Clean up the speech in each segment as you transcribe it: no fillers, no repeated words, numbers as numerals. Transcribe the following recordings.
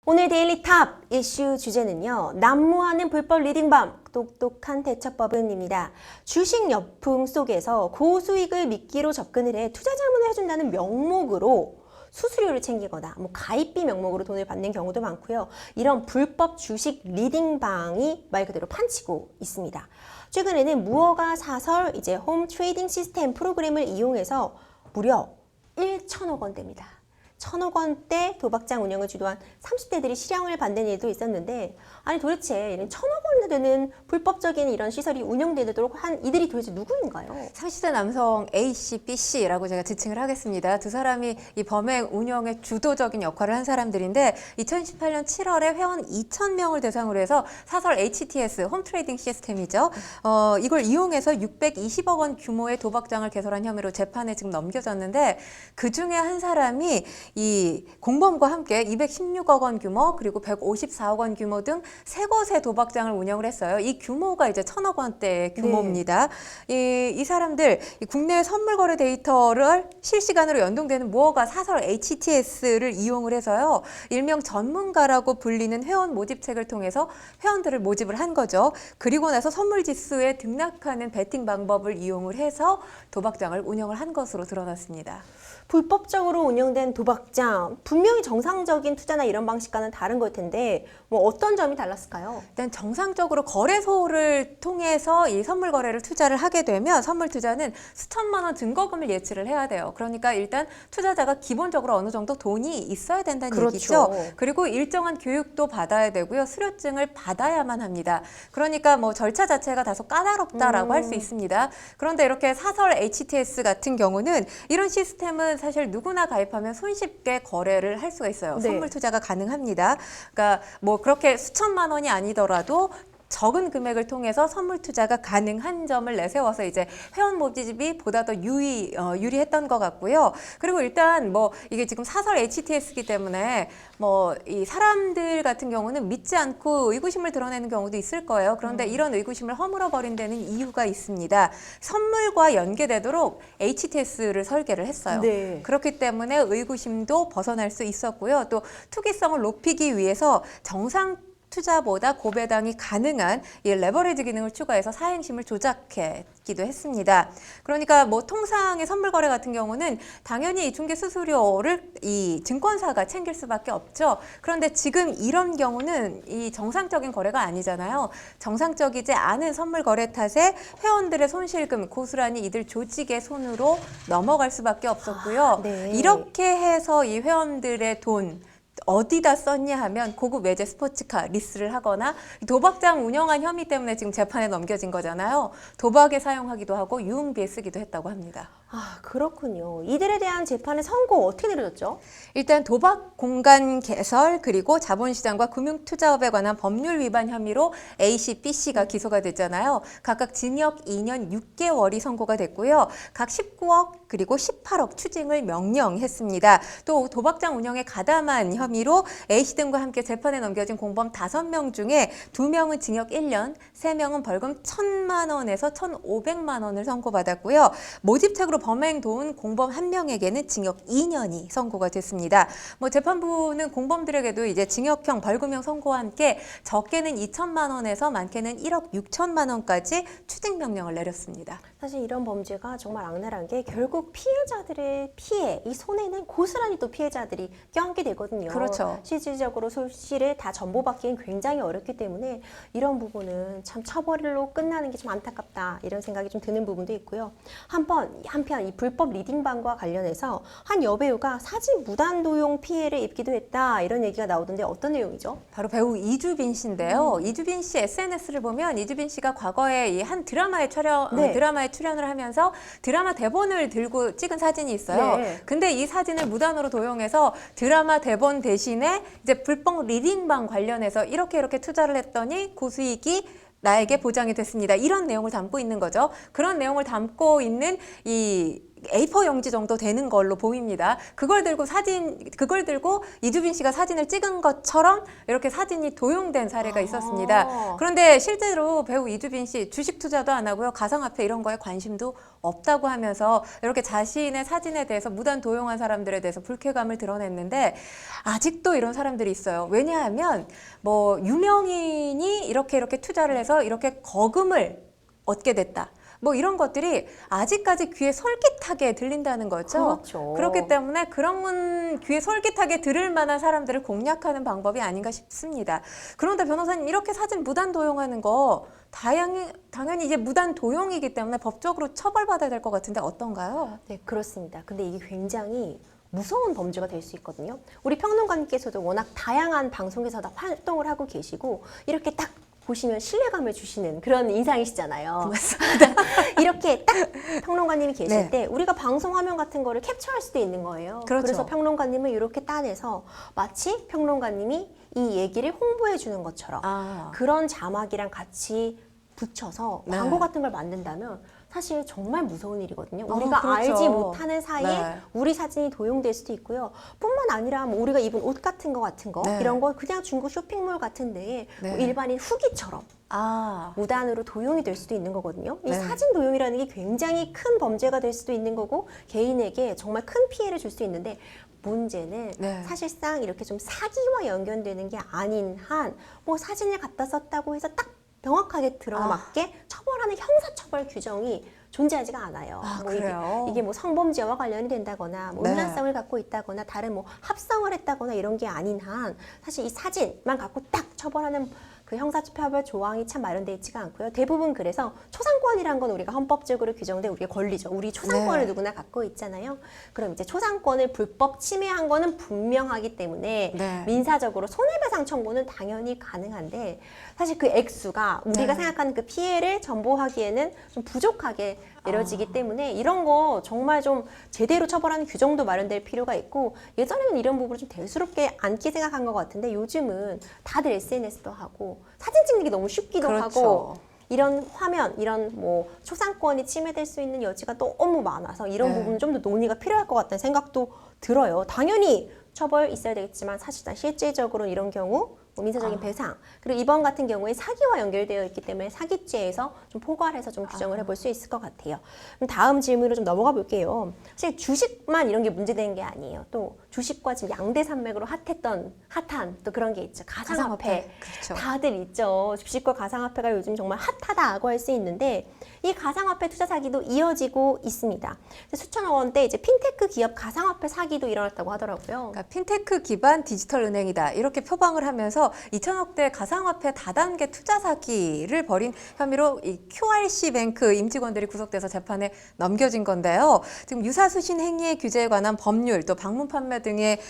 오늘 데일리 탑 이슈 주제는요. 난무하는 불법 리딩방, 똑똑한 대처법은입니다. 주식 역풍 속에서 고수익을 미끼로 접근을 해 투자 자문을 해준다는 명목으로 수수료를 챙기거나 가입비 명목으로 돈을 받는 경우도 많고요. 이런 불법 주식 리딩방이 말 그대로 판치고 있습니다. 최근에는 무허가 사설 홈 트레이딩 시스템 프로그램을 이용해서 무려 1천억 원대입니다. 1,000억 원대 도박장 운영을 주도한 30대들이 실형을 받는 일도 있었는데, 아니 도대체 이런 1,000억 원대 되는 불법적인 이런 시설이 운영되도록 한 이들이 도대체 누구인가요? 30대 남성 A씨, B씨라고 제가 지칭을 하겠습니다. 두 사람이 이 범행 운영의 주도적인 역할을 한 사람들인데 2018년 7월에 회원 2,000명을 대상으로 해서 사설 HTS, 홈 트레이딩 시스템이죠. 이걸 이용해서 620억 원 규모의 도박장을 개설한 혐의로 재판에 지금 넘겨졌는데, 그 중에 한 사람이 이 공범과 함께 216억 원 규모 그리고 154억 원 규모 등 세 곳의 도박장을 운영을 했어요. 이 규모가 이제 1,000억 원대의 규모입니다. 이 사람들 국내 선물 거래 데이터를 실시간으로 연동되는 무허가 사설 HTS를 이용을 해서요. 일명 전문가라고 불리는 회원 모집책을 통해서 회원들을 모집을 한 거죠. 그리고 나서 선물 지수에 등락하는 베팅 방법을 이용을 해서 도박장을 운영을 한 것으로 드러났습니다. 불법적으로 운영된 도박장, 분명히 정상적인 투자나 이런 방식과는 다른 걸 텐데 어떤 점이 달랐을까요? 일단 정상적으로 거래소를 통해서 이 선물 거래를 투자를 하게 되면 선물 투자는 수천만 원 증거금을 예치를 해야 돼요. 그러니까 일단 투자자가 기본적으로 어느 정도 돈이 있어야 된다는 얘기죠. 그리고 일정한 교육도 받아야 되고요. 수료증을 받아야만 합니다. 그러니까 절차 자체가 다소 까다롭다라고 할 수 있습니다. 그런데 이렇게 사설 HTS 같은 경우는 이런 시스템은 사실 누구나 가입하면 손쉽게 거래를 할 수가 있어요. 선물 투자가 가능합니다. 그러니까 그렇게 수천만 원이 아니더라도 적은 금액을 통해서 선물 투자가 가능한 점을 내세워서 이제 회원 모집이 보다 더 유리했던 것 같고요. 그리고 일단 이게 지금 사설 HTS이기 때문에 이 사람들 같은 경우는 믿지 않고 의구심을 드러내는 경우도 있을 거예요. 그런데 이런 의구심을 허물어 버린 데는 이유가 있습니다. 선물과 연계되도록 HTS를 설계를 했어요. 그렇기 때문에 의구심도 벗어날 수 있었고요. 또 투기성을 높이기 위해서 정상 투자보다 고배당이 가능한 이 레버리지 기능을 추가해서 사행심을 조작했기도 했습니다. 그러니까 통상의 선물 거래 같은 경우는 당연히 이 중개 수수료를 이 증권사가 챙길 수밖에 없죠. 그런데 지금 이런 경우는 이 정상적인 거래가 아니잖아요. 정상적이지 않은 선물 거래 탓에 회원들의 손실금 고스란히 이들 조직의 손으로 넘어갈 수밖에 없었고요. 이렇게 해서 이 회원들의 돈 어디다 썼냐 하면 고급 외제 스포츠카 리스를 하거나 도박장 운영한 혐의 때문에 지금 재판에 넘겨진 거잖아요. 도박에 사용하기도 하고 유흥비에 쓰기도 했다고 합니다. 아, 그렇군요. 이들에 대한 재판의 선고 어떻게 내려졌죠? 일단 도박 공간 개설 그리고 자본시장과 금융투자업에 관한 법률 위반 혐의로 A씨, B씨가 기소가 됐잖아요. 각각 징역 2년 6개월이 선고가 됐고요. 각 19억 그리고 18억 추징을 명령했습니다. 또 도박장 운영에 가담한 혐의로 A씨 등과 함께 재판에 넘겨진 공범 5명 중에 2명은 징역 1년, 3명은 벌금 1,000만 원에서 1,500만 원을 선고받았고요. 모집책으로 범행 도운 공범 1명에게는 징역 2년이 선고가 됐습니다. 재판부는 공범들에게도 이제 징역형, 벌금형 선고와 함께 적게는 2천만 원에서 많게는 1억 6천만 원까지 추징 명령을 내렸습니다. 사실 이런 범죄가 정말 악랄한 게 결국 피해자들의 피해, 이 손해는 고스란히 또 피해자들이 껴안게 되거든요. 그렇죠. 실질적으로 손실을 다 전보받기는 굉장히 어렵기 때문에 이런 부분은 참 처벌로 끝나는 게 좀 안타깝다 이런 생각이 좀 드는 부분도 있고요. 한편 이 불법 리딩방과 관련해서 한 여배우가 사진 무단 도용 피해를 입기도 했다 이런 얘기가 나오던데 어떤 내용이죠? 바로 배우 이주빈 씨인데요. 이주빈 씨 SNS를 보면 이주빈 씨가 과거에 이 한 드라마에 출연을 하면서 드라마 대본을 들고 찍은 사진이 있어요. 근데 이 사진을 무단으로 도용해서 드라마 대본 대신에 이제 불법 리딩방 관련해서 이렇게 투자를 했더니 고수익이 나에게 보장이 됐습니다. 이런 내용을 담고 있는 거죠. 그런 내용을 담고 있는 이 A4 용지 정도 되는 걸로 보입니다. 그걸 들고 이주빈 씨가 사진을 찍은 것처럼 이렇게 사진이 도용된 사례가 있었습니다. 그런데 실제로 배우 이주빈 씨 주식 투자도 안 하고요. 가상화폐 이런 거에 관심도 없다고 하면서 이렇게 자신의 사진에 대해서 무단 도용한 사람들에 대해서 불쾌감을 드러냈는데 아직도 이런 사람들이 있어요. 왜냐하면 뭐 유명인이 이렇게 투자를 해서 이렇게 거금을 얻게 됐다. 뭐 이런 것들이 아직까지 귀에 솔깃하게 들린다는 거죠. 그렇죠. 그렇기 때문에 그런 귀에 솔깃하게 들을 만한 사람들을 공략하는 방법이 아닌가 싶습니다. 그런데 변호사님, 이렇게 사진 무단 도용하는 거 당연히 이제 무단 도용이기 때문에 법적으로 처벌받아야 될 것 같은데 어떤가요? 네, 그렇습니다. 근데 이게 굉장히 무서운 범죄가 될 수 있거든요. 우리 평론가님께서도 워낙 다양한 방송에서 다 활동을 하고 계시고 이렇게 딱 보시면 신뢰감을 주시는 그런 인상이시잖아요. 맞습니다. 이렇게 딱 평론가님이 계실 네. 때 우리가 방송 화면 같은 거를 캡처할 수도 있는 거예요. 그렇죠. 그래서 평론가님을 이렇게 따내서 마치 평론가님이 이 얘기를 홍보해 주는 것처럼 그런 자막이랑 같이 붙여서 네. 광고 같은 걸 만든다면 사실 정말 무서운 일이거든요. 우리가 그렇죠. 알지 못하는 사이에 네. 우리 사진이 도용될 수도 있고요. 뿐만 아니라 뭐 우리가 입은 옷 같은 거 네. 이런 거 그냥 중고 쇼핑몰 같은 데에 네. 뭐 일반인 후기처럼 무단으로 도용이 될 수도 있는 거거든요. 이 네. 사진 도용이라는 게 굉장히 큰 범죄가 될 수도 있는 거고 개인에게 정말 큰 피해를 줄 수 있는데 문제는 네. 사실상 이렇게 좀 사기와 연결되는 게 아닌 한 뭐 사진을 갖다 썼다고 해서 딱 명확하게 들어맞게 처벌하는 형사처벌 규정이 존재하지가 않아요. 뭐 그래요? 이게 뭐 성범죄와 관련이 된다거나 뭐 네. 음란성을 갖고 있다거나 다른 뭐 합성을 했다거나 이런 게 아닌 한 사실 이 사진만 갖고 딱 처벌하는 그 형사처벌 조항이 참 마련되어 있지가 않고요. 대부분 그래서 초상권이란 건 우리가 헌법적으로 규정된 우리의 권리죠. 우리 초상권을 네. 누구나 갖고 있잖아요. 그럼 이제 초상권을 불법 침해한 거는 분명하기 때문에 네. 민사적으로 손해배상 청구는 당연히 가능한데 사실 그 액수가 우리가 네. 생각하는 그 피해를 전보하기에는 좀 부족하게 내려지기 때문에 이런 거 정말 좀 제대로 처벌하는 규정도 마련될 필요가 있고 예전에는 이런 부분을 좀 대수롭게 않게 생각한 것 같은데 요즘은 다들 SNS도 하고 사진 찍는 게 너무 쉽기도 그렇죠. 하고 이런 화면, 이런 뭐 초상권이 침해될 수 있는 여지가 너무 많아서 이런 네. 부분 좀 더 논의가 필요할 것 같다는 생각도 들어요. 당연히 처벌 있어야 되겠지만 사실상 실제적으로 이런 경우 뭐 민사적인 배상 그리고 이번 같은 경우에 사기와 연결되어 있기 때문에 사기죄에서 좀 포괄해서 좀 규정을 해볼 수 있을 것 같아요. 그럼 다음 질문으로 좀 넘어가 볼게요. 사실 주식만 이런 게 문제되는 게 아니에요. 또 주식과 지금 양대 산맥으로 핫한 또 그런 게 있죠. 가상화폐. 그렇죠. 다들 있죠. 주식과 가상화폐가 요즘 정말 핫하다고 할 수 있는데 이 가상화폐 투자 사기도 이어지고 있습니다. 수천억 원대 이제 핀테크 기업 가상화폐 사기도 일어났다고 하더라고요. 그러니까 핀테크 기반 디지털 은행이다 이렇게 표방을 하면서 2천억대 가상화폐 다단계 투자 사기를 벌인 혐의로 이 QRC 뱅크 임직원들이 구속돼서 재판에 넘겨진 건데요. 지금 유사수신 행위의 규제에 관한 법률 또 방문 판매 등에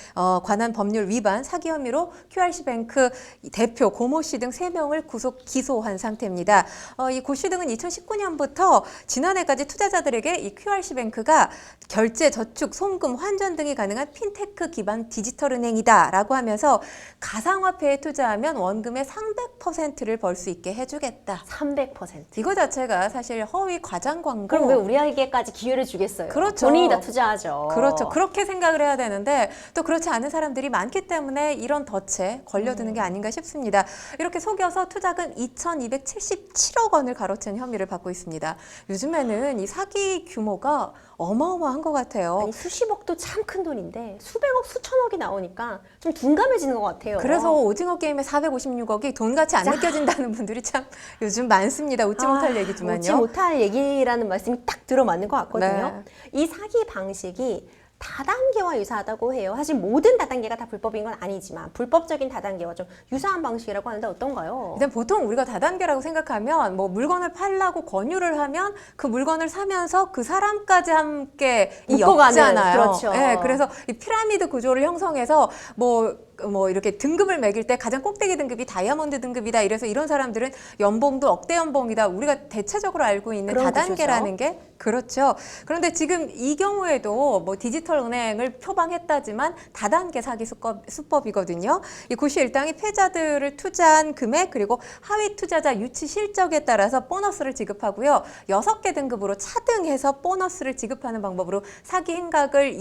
관한 법률 위반 사기 혐의로 QRC 뱅크 대표 고모 씨 등 3명을 구속 기소한 상태입니다. 이 고 씨 등은 2019년부터 지난해까지 투자자들에게 이 QRC 뱅크가 결제, 저축, 송금, 환전 등이 가능한 핀테크 기반 디지털 은행이다라고 하면서 가상화폐에 투자하면 원금의 300%를 벌 수 있게 해주겠다. 300%. 이거 자체가 사실 허위 과장 광고. 그럼 왜 우리에게까지 기회를 주겠어요? 그렇죠. 본인이 다 투자하죠. 그렇죠. 그렇게 생각을 해야 되는데 또 그렇지 않은 사람들이 많기 때문에 이런 덫에 걸려드는 게 아닌가 싶습니다. 이렇게 속여서 투자금 2,277억 원을 가로챈 혐의를 받고 있습니다. 요즘에는 이 사기 규모가 어마어마한 것 같아요. 아니 수십억도 참 큰 돈인데 수백억, 수천억이 나오니까 좀 둔감해지는 것 같아요. 그래서 오징어 게임의 456억이 돈같이 안 느껴진다는 분들이 참 요즘 많습니다. 웃지 못할 얘기지만요. 웃지 못할 얘기라는 말씀이 딱 들어맞는 것 같거든요. 네. 이 사기 방식이 다단계와 유사하다고 해요. 사실 모든 다단계가 다 불법인 건 아니지만 불법적인 다단계와 좀 유사한 방식이라고 하는데 어떤가요? 일단 보통 우리가 다단계라고 생각하면 뭐 물건을 팔라고 권유를 하면 그 물건을 사면서 그 사람까지 함께 묶어가는, 엮잖아요. 그렇죠. 네, 그래서 이 피라미드 구조를 형성해서 뭐 뭐 이렇게 등급을 매길 때 가장 꼭대기 등급이 다이아몬드 등급이다. 이래서 이런 사람들은 연봉도 억대 연봉이다. 우리가 대체적으로 알고 있는 그런 다단계라는 게 그렇죠. 그런데 지금 이 경우에도 뭐 디지털 은행을 표방했다지만 다단계 사기 수법이거든요. 이 구시 일당이 패자들을 투자한 금액 그리고 하위 투자자 유치 실적에 따라서 보너스를 지급하고요. 6개 등급으로 차등해서 보너스를 지급하는 방법으로 사기 행각을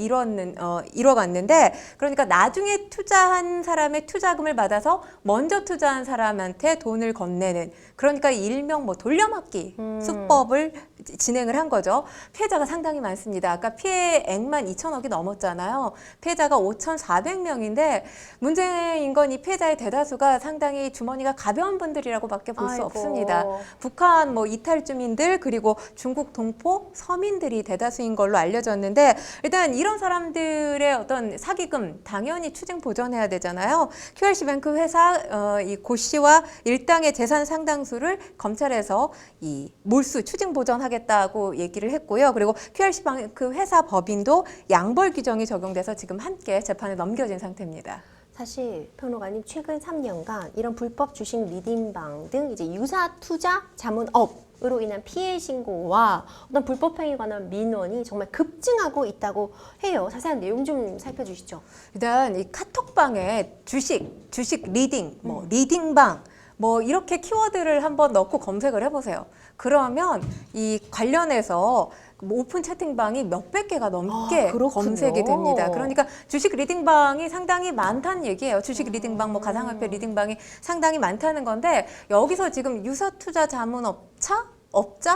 이뤄갔는데 그러니까 나중에 투자한 사람의 투자금을 받아서 먼저 투자한 사람한테 돈을 건네는 그러니까 일명 뭐 돌려막기 수법을 진행을 한 거죠. 피해자가 상당히 많습니다. 아까 피해액만 2천억이 넘었잖아요. 피해자가 5,400명인데 문제인 건 이 피해자의 대다수가 상당히 주머니가 가벼운 분들이라고밖에 볼 수 아이고. 없습니다. 북한 뭐 이탈 주민들 그리고 중국 동포 서민들이 대다수인 걸로 알려졌는데 일단 이런 사람들의 어떤 사기금 당연히 추징 보전해야 되잖아요. QRC뱅크 회사 이 고 씨와 일당의 재산 상당수를 검찰에서 이 몰수 추징 보전하겠다고 얘기를 했고요. 그리고 QRC뱅크 회사 법인도 양벌 규정이 적용돼서 지금 함께 재판에 넘겨진 상태입니다. 사실 평론가님 최근 3년간 이런 불법 주식 리딩방 등 이제 유사 투자 자문업으로 인한 피해 신고와 어떤 불법 행위에 관한 민원이 정말 급증하고 있다고 해요. 자세한 내용 좀 살펴주시죠. 일단 이 카톡방에 주식 리딩, 뭐 리딩방 뭐 이렇게 키워드를 한번 넣고 검색을 해보세요. 그러면 이 관련해서 뭐 오픈 채팅방이 몇백 개가 넘게 그렇군요. 검색이 됩니다. 그러니까 주식 리딩방이 상당히 많다는 얘기예요. 주식 리딩방, 뭐 가상화폐 리딩방이 상당히 많다는 건데 여기서 지금 유사투자 자문업자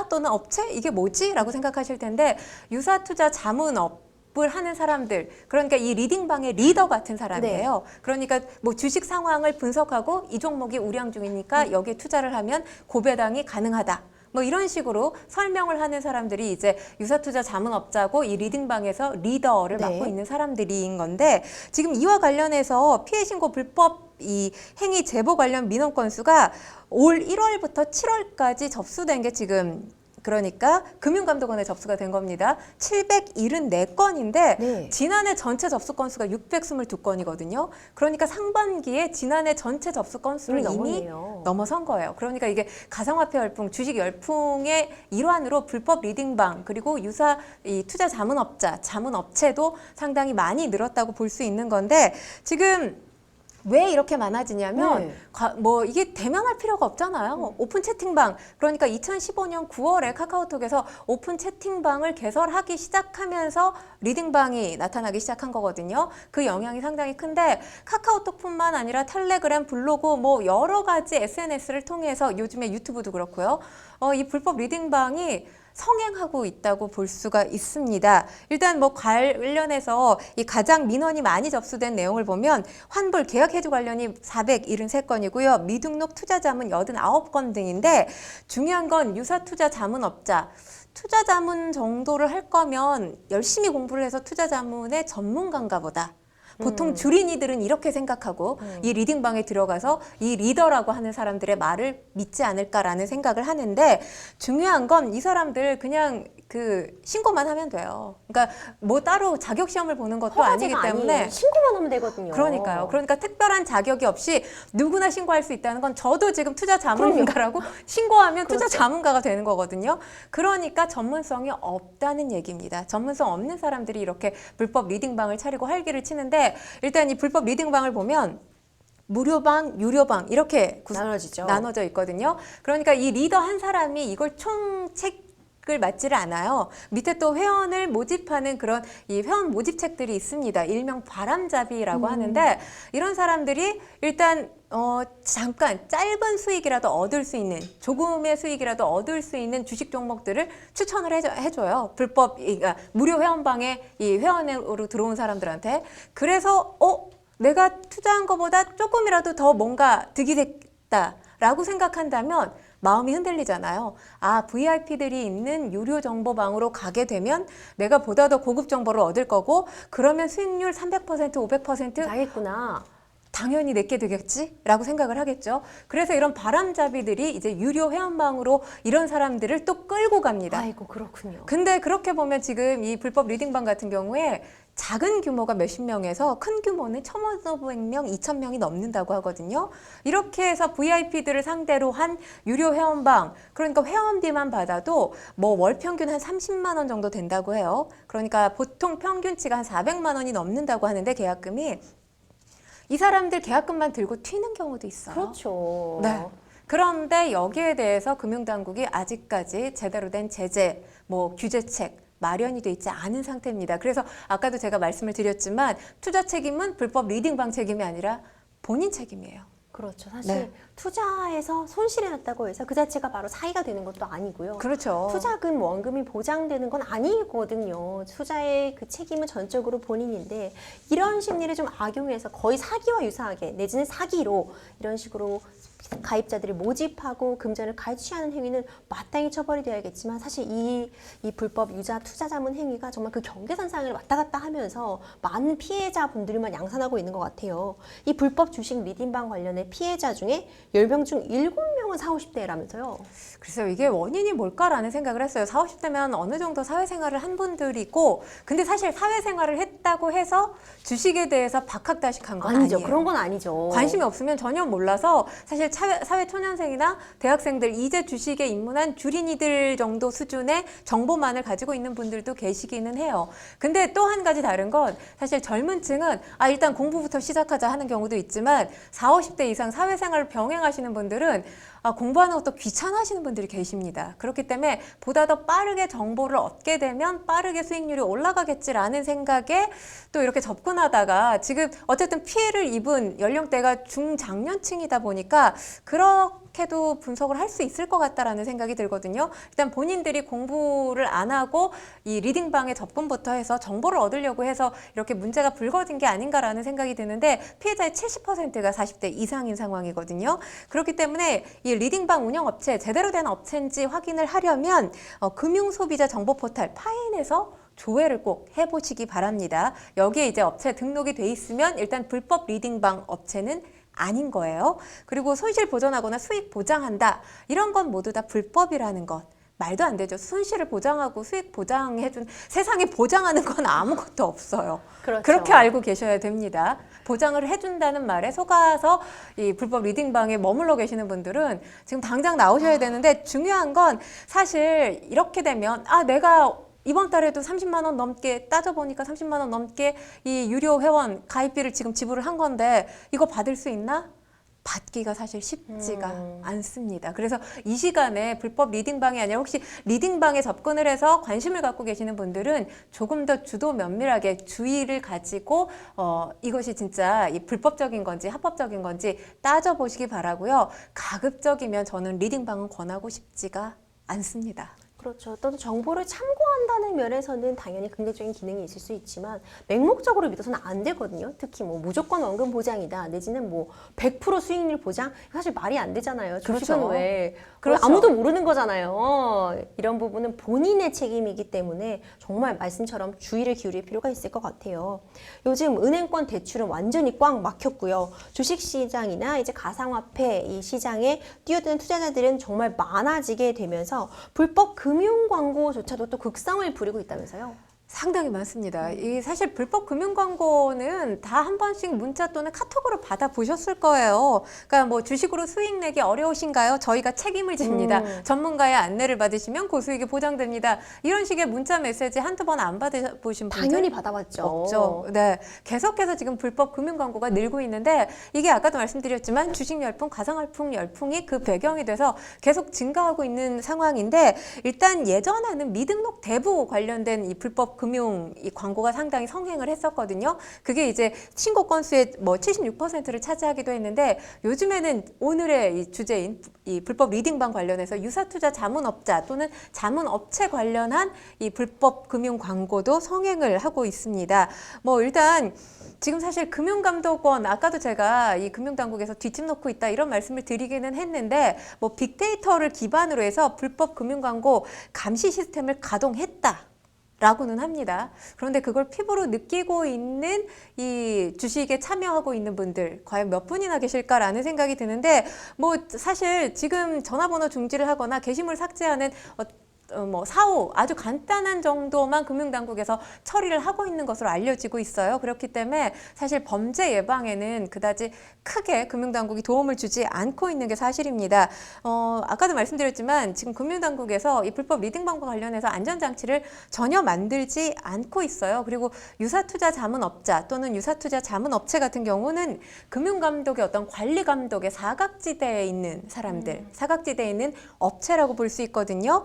또는 업체 이게 뭐지? 라고 생각하실 텐데 유사투자 자문업 을 하는 사람들 그러니까 이 리딩방의 리더 같은 사람이에요. 그러니까 뭐 주식 상황을 분석하고 이 종목이 우량 중이니까 여기에 투자를 하면 고배당이 가능하다. 뭐 이런 식으로 설명을 하는 사람들이 이제 유사투자 자문업자고 이 리딩방에서 리더를 맡고 있는 사람들인 건데 지금 이와 관련해서 피해 신고 불법 이 행위 제보 관련 민원 건수가 올 1월부터 7월까지 접수된 게 지금 그러니까 금융감독원에 접수가 된 겁니다. 774건인데 지난해 전체 접수 건수가 622건이거든요. 그러니까 상반기에 지난해 전체 접수 건수를 이미 넘어선 거예요. 그러니까 이게 가상화폐 열풍, 주식 열풍의 일환으로 불법 리딩방 그리고 유사 이 투자 자문업자, 자문업체도 상당히 많이 늘었다고 볼 수 있는 건데 지금 왜 이렇게 많아지냐면 뭐 이게 대면할 필요가 없잖아요. 오픈 채팅방 그러니까 2015년 9월에 카카오톡에서 오픈 채팅방을 개설하기 시작하면서 리딩방이 나타나기 시작한 거거든요. 그 영향이 상당히 큰데 카카오톡뿐만 아니라 텔레그램, 블로그 뭐 여러 가지 SNS를 통해서 요즘에 유튜브도 그렇고요. 이 불법 리딩방이 성행하고 있다고 볼 수가 있습니다. 일단 뭐 관련해서 이 가장 민원이 많이 접수된 내용을 보면 환불 계약 해지 관련이 473건이고요. 미등록 투자 자문 89건 등인데 중요한 건 유사 투자 자문업자 투자 자문 정도를 할 거면 열심히 공부를 해서 투자 자문의 전문가인가 보다. 보통 주린이들은 이렇게 생각하고 이 리딩방에 들어가서 이 리더라고 하는 사람들의 말을 믿지 않을까라는 생각을 하는데 중요한 건 이 사람들 그냥 그 신고만 하면 돼요. 그러니까 뭐 따로 자격 시험을 보는 것도 아니기 때문에 아니에요. 신고만 하면 되거든요. 그러니까요. 그러니까 특별한 자격이 없이 누구나 신고할 수 있다는 건 저도 지금 투자 자문가라고 신고하면 투자 자문가가 되는 거거든요. 그러니까 전문성이 없다는 얘기입니다. 전문성 없는 사람들이 이렇게 불법 리딩방을 차리고 활기를 치는데 일단 이 불법 리딩방을 보면 무료방, 유료방 이렇게 나눠져 있거든요. 그러니까 이 리더 한 사람이 이걸 을 맡지를 않아요. 밑에 또 회원을 모집하는 그런 이 회원 모집책들이 있습니다. 일명 바람잡이라고 하는데 이런 사람들이 일단 잠깐 짧은 수익이라도 얻을 수 있는 조금의 수익이라도 얻을 수 있는 주식 종목들을 추천을 해줘요. 불법 그러니까 무료 회원방에 이 회원으로 들어온 사람들한테 그래서 내가 투자한 것보다 조금이라도 더 뭔가 득이 됐다라고 생각한다면 마음이 흔들리잖아요. VIP들이 있는 유료 정보방으로 가게 되면 내가 보다 더 고급 정보를 얻을 거고 그러면 수익률 300%, 500% 나겠구나. 당연히 내게 되겠지라고 생각을 하겠죠. 그래서 이런 바람잡이들이 이제 유료 회원방으로 이런 사람들을 또 끌고 갑니다. 아이고 그렇군요. 근데 그렇게 보면 지금 이 불법 리딩방 같은 경우에 작은 규모가 몇십 명에서 큰 규모는 1,500명, 2,000명이 넘는다고 하거든요. 이렇게 해서 VIP들을 상대로 한 유료 회원방, 그러니까 회원비만 받아도 뭐 월 평균 한 30만 원 정도 된다고 해요. 그러니까 보통 평균치가 한 400만 원이 넘는다고 하는데 계약금이 이 사람들 계약금만 들고 튀는 경우도 있어요. 그렇죠. 네. 그런데 여기에 대해서 금융당국이 아직까지 제대로 된 제재, 뭐 규제책 마련이 돼 있지 않은 상태입니다. 그래서 아까도 제가 말씀을 드렸지만 투자 책임은 불법 리딩방 책임이 아니라 본인 책임이에요. 그렇죠. 사실 네. 투자해서 손실이 났다고 해서 그 자체가 바로 사기가 되는 것도 아니고요. 그렇죠. 투자금, 원금이 보장되는 건 아니거든요. 투자의 그 책임은 전적으로 본인인데 이런 심리를 좀 악용해서 거의 사기와 유사하게 내지는 사기로 이런 식으로 가입자들을 모집하고 금전을 갈취하는 행위는 마땅히 처벌이 되어야겠지만 사실 이 불법 유자 투자 자문 행위가 정말 그 경계선상을 왔다 갔다 하면서 많은 피해자분들만 양산하고 있는 것 같아요. 이 불법 주식 리딩방 관련해 피해자 중에 10명 중 7명은 40, 50대라면서요. 글쎄요, 이게 원인이 뭘까라는 생각을 했어요. 40, 50대면 어느 정도 사회생활을 한 분들이고, 근데 사실 사회생활을 했다고 해서 주식에 대해서 박학다식한 건 아니죠. 아니에요. 그런 건 아니죠. 관심이 없으면 전혀 몰라서 사실 사회 초년생이나 대학생들 이제 주식에 입문한 주린이들 정도 수준의 정보만을 가지고 있는 분들도 계시기는 해요. 근데 또 한 가지 다른 건 사실 젊은 층은 일단 공부부터 시작하자 하는 경우도 있지만 40, 50대 이상 사회생활을 병행하시는 분들은 공부하는 것도 귀찮아하시는 분들이 계십니다. 그렇기 때문에 보다 더 빠르게 정보를 얻게 되면 빠르게 수익률이 올라가겠지라는 생각에 또 이렇게 접근하다가 지금 어쨌든 피해를 입은 연령대가 중장년층이다 보니까 그렇게도 분석을 할 수 있을 것 같다라는 생각이 들거든요. 일단 본인들이 공부를 안 하고 이 리딩방의 접근부터 해서 정보를 얻으려고 해서 이렇게 문제가 불거진 게 아닌가라는 생각이 드는데 피해자의 70%가 40대 이상인 상황이거든요. 그렇기 때문에 이 리딩방 운영업체 제대로 된 업체인지 확인을 하려면 금융소비자 정보 포털 파인에서 조회를 꼭 해보시기 바랍니다. 여기에 이제 업체 등록이 돼 있으면 일단 불법 리딩방 업체는 아닌 거예요. 그리고 손실 보전하거나 수익 보장한다. 이런 건 모두 다 불법이라는 것. 말도 안 되죠. 손실을 보장하고 수익 보장해준 세상에 보장하는 건 아무것도 없어요. 그렇죠. 그렇게 알고 계셔야 됩니다. 보장을 해준다는 말에 속아서 이 불법 리딩방에 머물러 계시는 분들은 지금 당장 나오셔야 되는데 중요한 건 사실 이렇게 되면 내가 이번 달에도 30만 원 넘게 따져보니까 30만 원 넘게 이 유료 회원 가입비를 지금 지불을 한 건데 이거 받을 수 있나? 받기가 사실 쉽지가 않습니다. 그래서 이 시간에 불법 리딩방이 아니라 혹시 리딩방에 접근을 해서 관심을 갖고 계시는 분들은 조금 더 주도 면밀하게 주의를 가지고 이것이 진짜 이 불법적인 건지 합법적인 건지 따져보시기 바라고요. 가급적이면 저는 리딩방은 권하고 싶지가 않습니다. 그렇죠. 또 정보를 참고한다는 면에서는 당연히 긍정적인 기능이 있을 수 있지만 맹목적으로 믿어서는 안 되거든요. 특히 뭐 무조건 원금 보장이다 내지는 뭐 100% 수익률 보장 사실 말이 안 되잖아요. 주식은 그렇죠. 왜 그렇죠. 아무도 모르는 거잖아요. 이런 부분은 본인의 책임이기 때문에 정말 말씀처럼 주의를 기울일 필요가 있을 것 같아요. 요즘 은행권 대출은 완전히 꽉 막혔고요. 주식시장이나 이제 가상화폐 이 시장에 뛰어드는 투자자들은 정말 많아지게 되면서 불법 금융 광고조차도 또 극성을 부리고 있다면서요? 상당히 많습니다. 이 사실 불법 금융 광고는 다 한 번씩 문자 또는 카톡으로 받아 보셨을 거예요. 그러니까 뭐 주식으로 수익 내기 어려우신가요? 저희가 책임을 집니다. 전문가의 안내를 받으시면 고수익이 보장됩니다. 이런 식의 문자 메시지 한두 번 안 받아보신 분들 당연히 받아봤죠. 없죠. 네, 계속해서 지금 불법 금융 광고가 늘고 있는데 이게 아까도 말씀드렸지만 주식 열풍, 가상화폐 열풍이 그 배경이 돼서 계속 증가하고 있는 상황인데 일단 예전에는 미등록 대부 관련된 이 불법 금융 이 광고가 상당히 성행을 했었거든요. 그게 이제 신고 건수의 뭐 76%를 차지하기도 했는데 요즘에는 오늘의 이 주제인 이 불법 리딩방 관련해서 유사투자 자문업자 또는 자문업체 관련한 이 불법 금융 광고도 성행을 하고 있습니다. 뭐 일단 지금 사실 금융감독원 아까도 제가 이 금융당국에서 뒷집 놓고 있다 이런 말씀을 드리기는 했는데 뭐 빅데이터를 기반으로 해서 불법 금융광고 감시 시스템을 가동했다. 라고는 합니다. 그런데 그걸 피부로 느끼고 있는 이 주식에 참여하고 있는 분들 과연 몇 분이나 계실까라는 생각이 드는데 뭐 사실 지금 전화번호 중지를 하거나 게시물 삭제하는 뭐 사후 아주 간단한 정도만 금융당국에서 처리를 하고 있는 것으로 알려지고 있어요. 그렇기 때문에 사실 범죄 예방에는 그다지 크게 금융당국이 도움을 주지 않고 있는 게 사실입니다. 아까도 말씀드렸지만 지금 금융당국에서 이 불법 리딩방과 관련해서 안전장치를 전혀 만들지 않고 있어요. 그리고 유사투자 자문업자 또는 유사투자 자문업체 같은 경우는 금융감독의 어떤 관리감독의 사각지대에 있는 사람들, 사각지대에 있는 업체라고 볼 수 있거든요.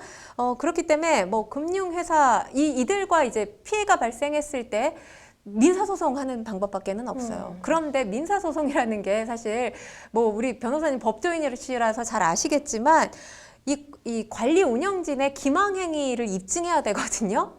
그렇기 때문에 뭐 금융회사 이들과 이제 피해가 발생했을 때 민사소송하는 방법밖에는 없어요. 그런데 민사소송이라는 게 사실 뭐 우리 변호사님 법조인이시라서 잘 아시겠지만 이 관리 운영진의 기망행위를 입증해야 되거든요.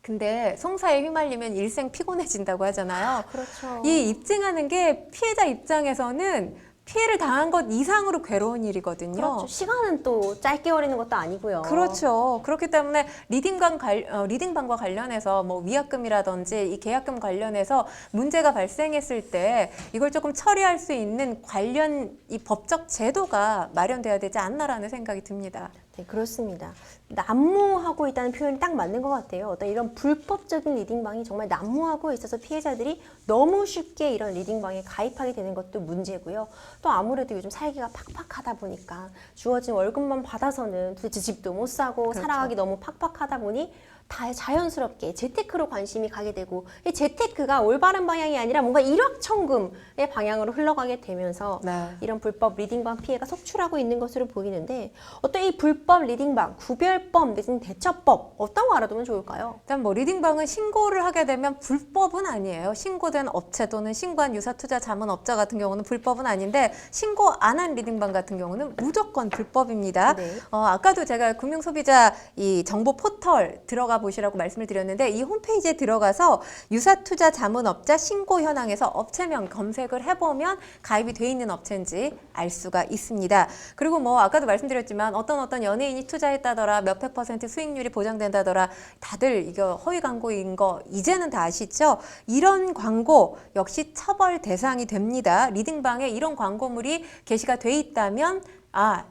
근데 송사에 휘말리면 일생 피곤해진다고 하잖아요. 그렇죠. 이 입증하는 게 피해자 입장에서는 피해를 당한 것 이상으로 괴로운 일이거든요. 그렇죠. 시간은 또 짧게 걸리는 것도 아니고요. 그렇죠. 그렇기 때문에 리딩방과 관련해서 뭐 위약금이라든지 이 계약금 관련해서 문제가 발생했을 때 이걸 조금 처리할 수 있는 관련 이 법적 제도가 마련돼야 되지 않나라는 생각이 듭니다. 네, 그렇습니다. 난무하고 있다는 표현이 딱 맞는 것 같아요. 어떤 이런 불법적인 리딩방이 정말 난무하고 있어서 피해자들이 너무 쉽게 이런 리딩방에 가입하게 되는 것도 문제고요. 또 아무래도 요즘 살기가 팍팍하다 보니까 주어진 월급만 받아서는 도대체 집도 못 사고 그렇죠. 살아가기 너무 팍팍하다 보니 다 자연스럽게 재테크로 관심이 가게 되고 이 재테크가 올바른 방향이 아니라 뭔가 일확천금의 방향으로 흘러가게 되면서 네. 이런 불법 리딩방 피해가 속출하고 있는 것으로 보이는데 어떤 이 불법 리딩방, 구별법 내지는 대처법 어떤 거 알아두면 좋을까요? 일단 뭐 리딩방은 신고를 하게 되면 불법은 아니에요. 신고된 업체 또는 신고한 유사투자 자문업자 같은 경우는 불법은 아닌데 신고 안 한 리딩방 같은 경우는 무조건 불법입니다. 네. 아까도 제가 금융소비자 이 정보 포털 들어가 보시라고 말씀을 드렸는데 이 홈페이지에 들어가서 유사투자 자문업자 신고 현황에서 업체명 검색을 해보면 가입이 돼 있는 업체인지 알 수가 있습니다. 그리고 뭐 아까도 말씀드렸지만 어떤 연예인이 투자했다더라 몇백 % 수익률이 보장된다더라 다들 이거 허위 광고인 거 이제는 다 아시죠? 이런 광고 역시 처벌 대상이 됩니다. 리딩방에 이런 광고물이 게시가 돼 있다면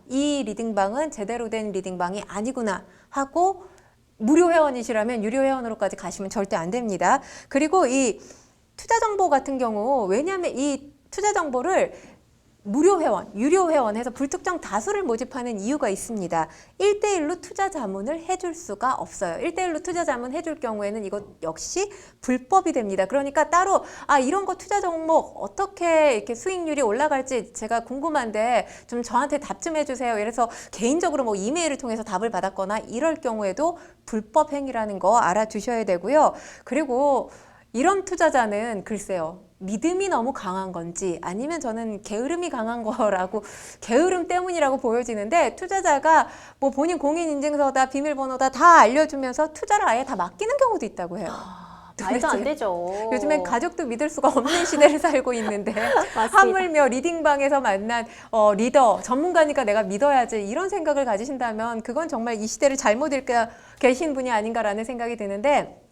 이 리딩방은 제대로 된 리딩방이 아니구나 하고 무료 회원이시라면 유료 회원으로까지 가시면 절대 안 됩니다. 그리고 이 투자 정보 같은 경우 왜냐하면 이 투자 정보를 무료 회원, 유료 회원 해서 불특정 다수를 모집하는 이유가 있습니다. 1대1로 투자 자문을 해줄 수가 없어요. 1대1로 투자 자문 해줄 경우에는 이것 역시 불법이 됩니다. 그러니까 따로 이런 거 투자 종목 어떻게 이렇게 수익률이 올라갈지 제가 궁금한데 좀 저한테 답 좀 해주세요. 이래서 개인적으로 뭐 이메일을 통해서 답을 받았거나 이럴 경우에도 불법 행위라는 거 알아두셔야 되고요. 그리고 이런 투자자는 글쎄요. 믿음이 너무 강한 건지 아니면 저는 게으름이 강한 거라고 게으름 때문이라고 보여지는데 투자자가 뭐 본인 공인인증서다 비밀번호다 다 알려주면서 투자를 아예 다 맡기는 경우도 있다고 해요. 말도 안 되죠. 요즘엔 가족도 믿을 수가 없는 시대를 살고 있는데 하물며 리딩방에서 만난 리더 전문가니까 내가 믿어야지 이런 생각을 가지신다면 그건 정말 이 시대를 잘못 읽고 계신 분이 아닌가라는 생각이 드는데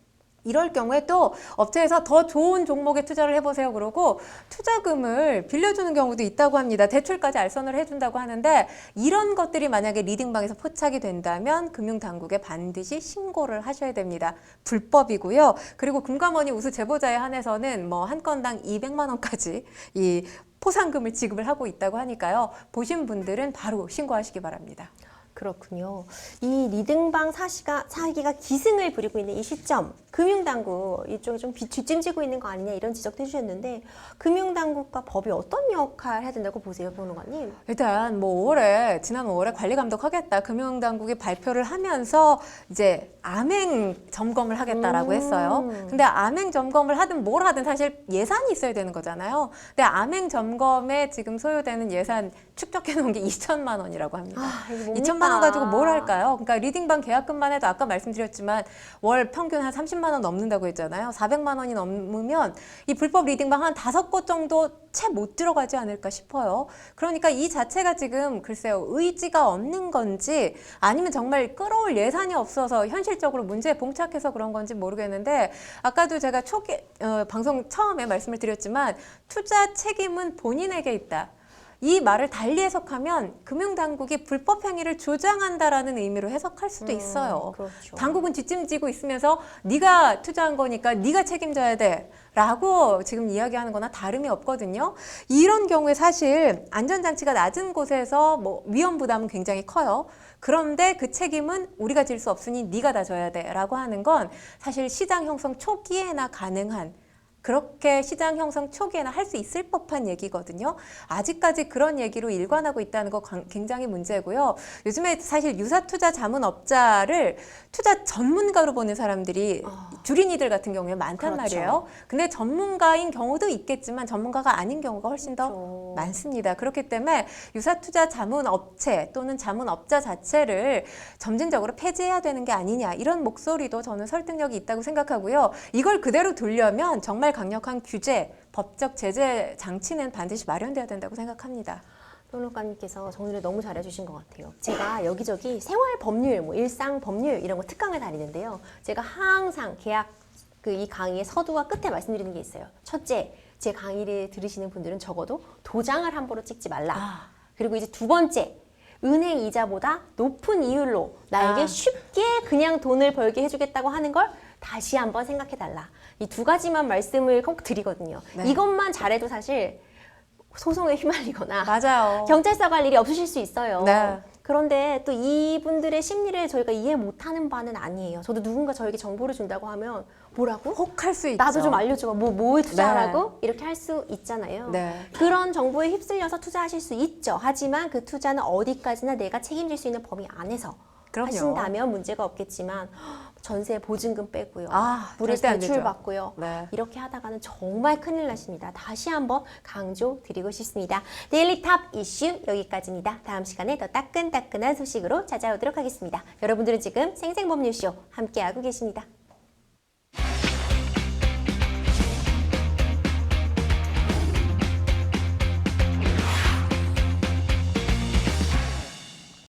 이럴 경우에 또 업체에서 더 좋은 종목에 투자를 해보세요 그러고 투자금을 빌려주는 경우도 있다고 합니다. 대출까지 알선을 해준다고 하는데 이런 것들이 만약에 리딩방에서 포착이 된다면 금융당국에 반드시 신고를 하셔야 됩니다. 불법이고요. 그리고 금감원이 우수 제보자에 한해서는 뭐 한 건당 200만 원까지 이 포상금을 지급을 하고 있다고 하니까요. 보신 분들은 바로 신고하시기 바랍니다. 그렇군요. 이 리딩방 사기가 기승을 부리고 있는 이 시점, 금융당국 이쪽에 좀 뒷짐지고 있는 거 아니냐 이런 지적도 해주셨는데 금융당국과 법이 어떤 역할을 해야 된다고 보세요, 변호사님? 일단 뭐 지난 5월에 관리감독하겠다 금융당국이 발표를 하면서 이제 암행 점검을 하겠다라고 했어요. 근데 암행 점검을 하든 뭘 하든 사실 예산이 있어야 되는 거잖아요. 근데 암행 점검에 지금 소요되는 예산 축적해 놓은 게 2천만 원이라고 합니다. 2천만 원 가지고 뭘 할까요? 그러니까 리딩방 계약금만 해도 아까 말씀드렸지만 월 평균 한 30만 원 넘는다고 했잖아요. 400만 원이 넘으면 이 불법 리딩방 한 5곳 정도 채 못 들어가지 않을까 싶어요. 그러니까 이 자체가 지금 글쎄요 의지가 없는 건지 아니면 정말 끌어올 예산이 없어서 현실적으로 문제에 봉착해서 그런 건지 모르겠는데 아까도 제가 방송 처음에 말씀을 드렸지만 투자 책임은 본인에게 있다. 이 말을 달리 해석하면 금융당국이 불법 행위를 조장한다라는 의미로 해석할 수도 있어요. 그렇죠. 당국은 뒷짐지고 있으면서 네가 투자한 거니까 네가 책임져야 돼 라고 지금 이야기하는 거나 다름이 없거든요. 이런 경우에 사실 안전장치가 낮은 곳에서 뭐 위험 부담은 굉장히 커요. 그런데 그 책임은 우리가 질 수 없으니 네가 다 져야 돼 라고 하는 건 사실 시장 형성 초기에나 가능한, 그렇게 시장 형성 초기에나 할 수 있을 법한 얘기거든요. 아직까지 그런 얘기로 일관하고 있다는 거 굉장히 문제고요. 요즘에 사실 유사투자 자문업자를 투자 전문가로 보는 사람들이 주린이들 같은 경우에 많단 그렇죠. 말이에요. 근데 전문가인 경우도 있겠지만 전문가가 아닌 경우가 훨씬 더 그렇죠. 많습니다. 그렇기 때문에 유사투자 자문업체 또는 자문업자 자체를 점진적으로 폐지해야 되는 게 아니냐, 이런 목소리도 저는 설득력이 있다고 생각하고요. 이걸 그대로 두려면 정말 강력한 규제, 법적 제재 장치는 반드시 마련돼야 된다고 생각합니다. 변호사님께서 정리를 너무 잘해주신 것 같아요. 제가 여기저기 생활 법률, 뭐 일상 법률 이런 거 특강을 다니는데요. 제가 항상 계약 이 강의의 서두와 끝에 말씀드리는 게 있어요. 첫째, 제 강의를 들으시는 분들은 적어도 도장을 함부로 찍지 말라. 그리고 이제 두 번째, 은행 이자보다 높은 이율로 나에게 쉽게 그냥 돈을 벌게 해주겠다고 하는 걸 다시 한번 생각해달라. 이 두 가지만 말씀을 꼭 드리거든요. 네. 이것만 잘해도 사실 소송에 휘말리거나 맞아요. 경찰서 갈 일이 없으실 수 있어요. 네. 그런데 또 이분들의 심리를 저희가 이해 못하는 바는 아니에요. 저도 누군가 저에게 정보를 준다고 하면 뭐라고? 혹 할 수 있죠. 나도 좀 알려줘. 뭐에 투자하라고? 이렇게 할 수 있잖아요. 네. 그런 정보에 휩쓸려서 투자하실 수 있죠. 하지만 그 투자는 어디까지나 내가 책임질 수 있는 범위 안에서 그럼요. 하신다면 문제가 없겠지만 전세 보증금 빼고요. 절대 물에서 안 되죠. 대출 받고요. 네. 이렇게 하다가는 정말 큰일 나십니다. 다시 한번 강조드리고 싶습니다. 데일리 탑 이슈 여기까지입니다. 다음 시간에 더 따끈따끈한 소식으로 찾아오도록 하겠습니다. 여러분들은 지금 생생법률쇼 함께하고 계십니다.